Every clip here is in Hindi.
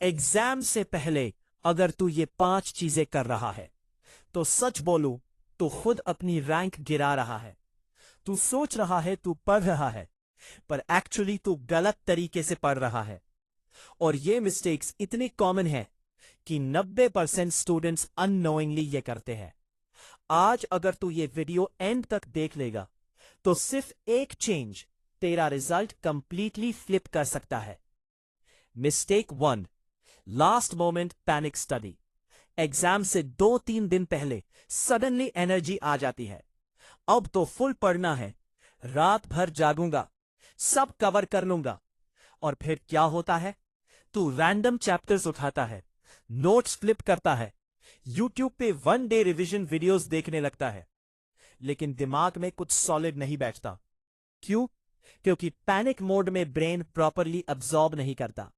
एग्जाम से पहले अगर तू ये 5 चीजें कर रहा है तो सच बोलूं तो खुद अपनी रैंक गिरा रहा है। तू सोच रहा है तू पढ़ रहा है, पर एक्चुअली तू गलत तरीके से पढ़ रहा है। और ये मिस्टेक्स इतनी कॉमन है कि 90% स्टूडेंट्स अननोइंगली ये करते हैं। आज अगर तू ये वीडियो एंड तक देख लेगा तो सिर्फ एक चेंज तेरा रिजल्ट कंप्लीटली फ्लिप कर सकता है। Mistake 1, last moment panic study. Exam से 2-3 दिन पहले सडनली एनर्जी आ जाती है। अब तो फुल पढ़ना है, रात भर जागूंगा, सब कवर कर लूंगा। और फिर क्या होता है? तू रैंडम चैप्टर्स उठाता है, नोट्स फ्लिप करता है, यूट्यूब पे 1 डे रिवीजन वीडियोस देखने लगता है, लेकिन दिमाग में कुछ सॉलिड नहीं बैठता। क्यों? क्योंकि पैनिक मोड में ब्रेन प्रॉपरली अब्सॉर्ब नहीं करता।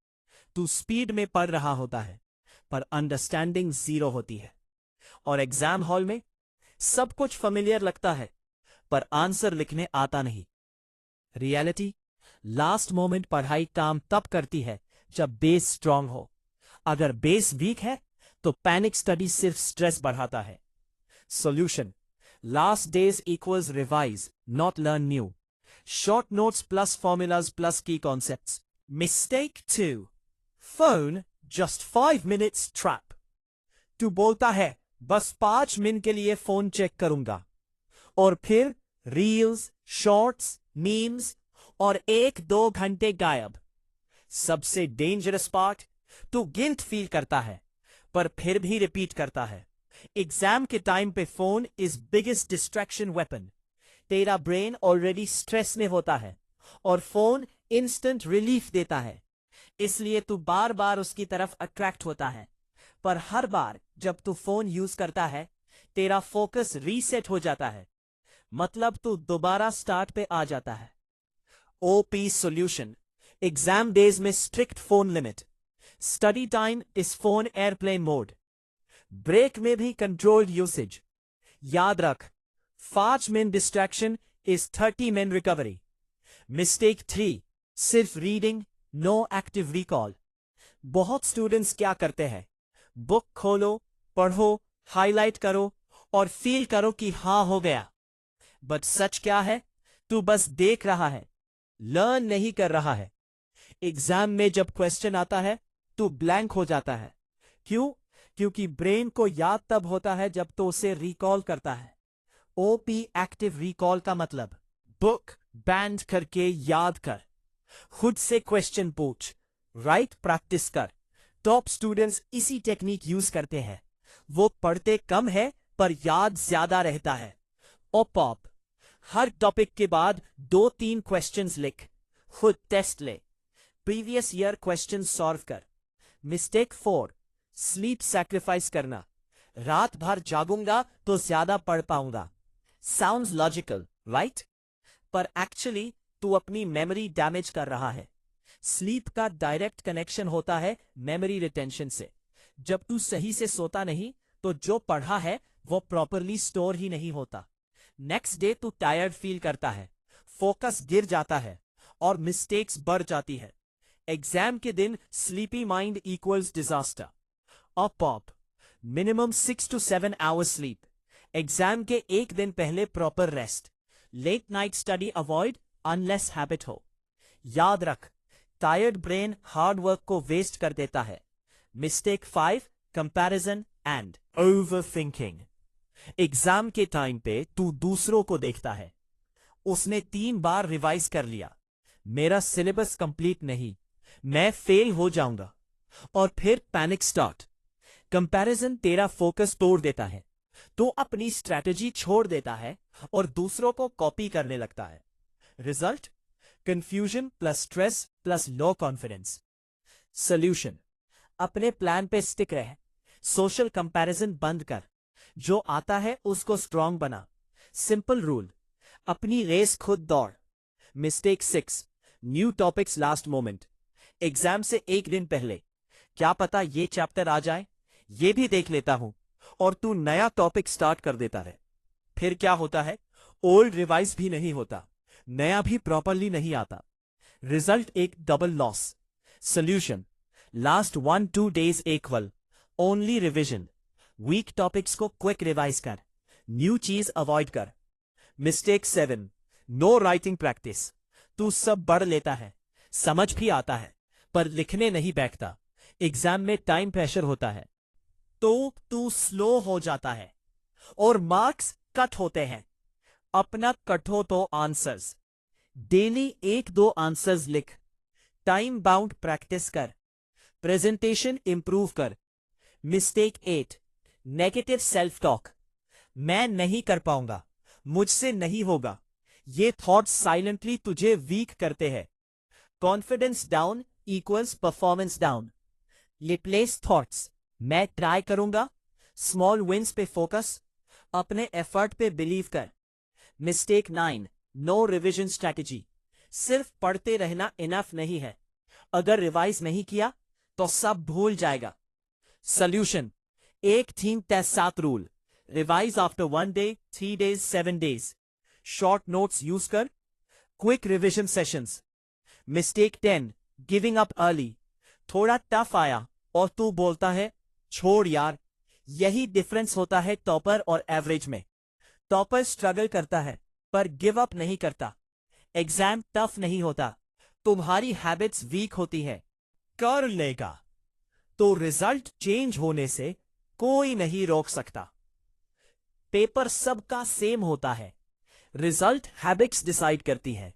तू स्पीड में पढ़ रहा होता है, पर अंडरस्टैंडिंग 0 होती है। और एग्जाम हॉल में सब कुछ फेमिलियर लगता है, पर आंसर लिखने आता नहीं। रियलिटी, लास्ट मोमेंट पढ़ाई काम तब करती है जब बेस स्ट्रांग हो। अगर बेस वीक है तो पैनिक स्टडी सिर्फ स्ट्रेस बढ़ाता है। Solution, last days equals revise, not learn new. Short notes plus formulas plus key concepts. Mistake 2, phone just 5 minutes trap. तू बोलता है बस 5 मिनट के लिए फोन चेक करूंगा, और फिर रील्स, शॉर्ट्स, मीम्स और 1-2 घंटे गायब। सबसे डेंजरस पार्ट, तू गिल्ट फील करता है पर फिर भी रिपीट करता है। एग्जाम के टाइम पे phone is biggest distraction weapon. तेरा ब्रेन ऑलरेडी स्ट्रेस में होता है और फोन इंस्टेंट रिलीफ देता है, इसलिए तू बार बार उसकी तरफ अट्रैक्ट होता है। पर हर बार जब तू फोन यूज करता है तेरा फोकस रीसेट हो जाता है, मतलब तू दोबारा स्टार्ट पे आ जाता है। ओपी सॉल्यूशन, एग्जाम डेज में strict phone limit. Study time is phone airplane mode. Break में भी कंट्रोल्ड यूसेज। याद रख, 5 minute distraction is 30 minute recovery. Mistake 3, सिर्फ रीडिंग, नो एक्टिव रिकॉल। बहुत स्टूडेंट्स क्या करते हैं? बुक खोलो, पढ़ो, हाईलाइट करो और फील करो कि हाँ हो गया। बट सच क्या है? तू बस देख रहा है, लर्न नहीं कर रहा है। एग्जाम में जब क्वेश्चन आता है तू ब्लैंक हो जाता है। क्यों? क्योंकि ब्रेन को याद तब होता है जब तो उसे रिकॉल करता है। ओपी एक्टिव रिकॉल का मतलब, बुक बैंड करके याद कर, खुद से क्वेश्चन पूछ, राइट प्रैक्टिस कर। टॉप स्टूडेंट्स इसी टेक्निक यूज करते हैं। वो पढ़ते कम है पर याद ज्यादा रहता है। ओपॉप, हर टॉपिक के बाद 2-3 क्वेश्चंस लिख, खुद टेस्ट ले, प्रीवियस ईयर क्वेश्चन सॉल्व कर। मिस्टेक 4, स्लीप सैक्रिफाइस करना। रात भर जागूंगा तो ज्यादा पढ़ पाऊंगा। Sounds logical, right? पर एक्चुअली तू अपनी मेमोरी डैमेज कर रहा है। स्लीप का डायरेक्ट कनेक्शन होता है मेमोरी रिटेंशन से। जब तू सही से सोता नहीं तो जो पढ़ा है वो प्रॉपरली स्टोर ही नहीं होता। नेक्स्ट डे तू टायर्ड फील करता है, फोकस गिर जाता है और मिस्टेक्स बढ़ जाती है। एग्जाम के दिन sleepy mind equals disaster. Up minimum 6 to 7 hours sleep. Exam के एक दिन पहले proper rest. Late night study avoid unless habit हो। याद रख, टायर्ड ब्रेन हार्ड वर्क को वेस्ट कर देता है। Mistake 5, comparison and overthinking. Exam के टाइम पे तू दूसरों को देखता है, उसने 3 बार रिवाइज कर लिया, मेरा सिलेबस कंप्लीट नहीं, मैं फेल हो जाऊंगा। और फिर पैनिक स्टार्ट। कंपैरिजन तेरा फोकस तोड़ देता है, तो अपनी स्ट्रैटेजी छोड़ देता है और दूसरों को कॉपी करने लगता है। Result, confusion plus stress plus low confidence. Solution, अपने प्लान पे स्टिक रहे, सोशल कंपैरिजन बंद कर, जो आता है उसको स्ट्रांग बना। सिंपल रूल, अपनी रेस खुद दौड़। Mistake 6, new topics last moment. Exam से एक दिन पहले, क्या पता ये चैप्टर आ जाए, ये भी देख लेता हूं, और तू नया टॉपिक स्टार्ट कर देता है। फिर क्या होता है? ओल्ड रिवाइज भी नहीं होता, नया भी प्रॉपरली नहीं आता। रिजल्ट एक double loss. Solution, last 1-2 days equal only revision. Weak topics को क्विक रिवाइज कर, न्यू चीज अवॉइड कर। Mistake 7, no writing practice. तू सब पढ़ लेता है, समझ भी आता है, पर लिखने नहीं बैठता। एग्जाम में टाइम प्रेशर होता है तो तू स्लो हो जाता है और मार्क्स कट होते हैं। अपना कट हो तो आंसर्स डेली 1-2 आंसर्स लिख। टाइम बाउंड प्रैक्टिस कर, प्रेजेंटेशन इंप्रूव कर। Mistake 8, negative self talk. मैं नहीं कर पाऊंगा, मुझसे नहीं होगा। ये थॉट्स साइलेंटली तुझे वीक करते हैं। Confidence down equals performance down. Replace thoughts मैं ट्राई करूंगा, स्मॉल विंस पे फोकस, अपने एफर्ट पे बिलीव कर। Mistake 9, no revision strategy. सिर्फ पढ़ते रहना इनफ नहीं है। अगर रिवाइज नहीं किया तो सब भूल जाएगा। सोल्यूशन, एक थीम तय 7 rule. Revise after 1 day, 3 days, 7 days। Short notes use कर, quick revision sessions. Mistake 10, giving up early. थोड़ा टफ आया और तू बोलता है छोड़ यार। यही डिफरेंस होता है टॉपर और एवरेज में। टॉपर स्ट्रगल करता है पर गिव अप नहीं करता। एग्जाम टफ नहीं होता, तुम्हारी हैबिट्स वीक होती है। कर लेगा तो रिजल्ट चेंज होने से कोई नहीं रोक सकता। पेपर सबका सेम होता है, रिजल्ट हैबिट्स डिसाइड करती है।